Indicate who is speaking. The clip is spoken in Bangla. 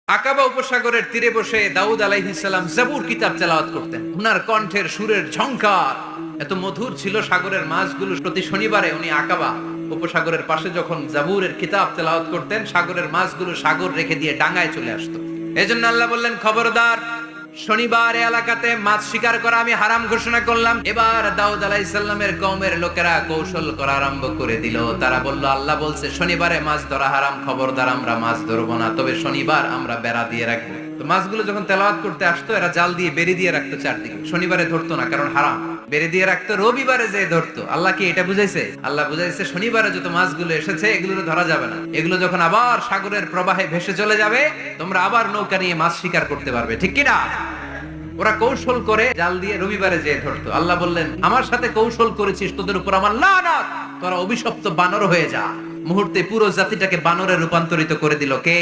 Speaker 1: আকাবা উপসাগরের তীরে বসে দাউদ আলাইহিস সালাম জাবুর কিতাব তেলাওয়াত করতেন। উনার কণ্ঠের সুরের ঝংকার এত মধুর ছিল, সাগরের মাছগুলো প্রতি শনিবারে উনি আকাবা উপসাগরের পাশে যখন জাবুরের কিতাব তেলাওয়াত করতেন, সাগরের মাছগুলো সাগর রেখে দিয়ে ডাঙায় চলে আসতো। এজন্য আল্লাহ বললেন, খবরদার, শনিবার এলাকাতে মাছ শিকার করা আমি হারাম ঘোষণা করলাম। এবার দাউদ আলাইহিস সালামের কওমের লোকেরা কৌশল করা আরম্ভ করে দিল। তারা বলল, আল্লাহ বলছে শনিবারে মাছ ধরা হারাম, খবরদার আমরা মাছ ধরবো না, তবে শনিবার আমরা বেড়া দিয়ে রাখবো। তো মাছগুলো যখন তেলাওয়াত করতে আসতো, এরা জাল দিয়ে বেরি দিয়ে রাখতো চারদিকে, শনিবারে ধরতো না, কারণ হারাম। বেরি দিয়ে রাখতো, রবিবারে যে ধরতো। আল্লাহ কি এটা বুঝাইছে? আল্লাহ বুঝাইছে শনিবারে যত মাছগুলো এসেছে এগুলো ধরা যাবে না, এগুলো যখন আবার সাগরের প্রবাহে ভেসে চলে যাবে, তোমরা আবার নৌকা নিয়ে মাছ শিকার করতে পারবে, ঠিক কিনা? ওরা কৌশল করে জাল দিয়ে রবিবারে যে ধরতো। আল্লাহ বললেন, আমার সাথে কৌশল করেছিস, তোদের উপর আমার লানত, তোরা অভিশপ্ত বানর হয়ে যা। মুহূর্তে পুরো জাতিটাকে বানরে রূপান্তরিত করে দিল কে?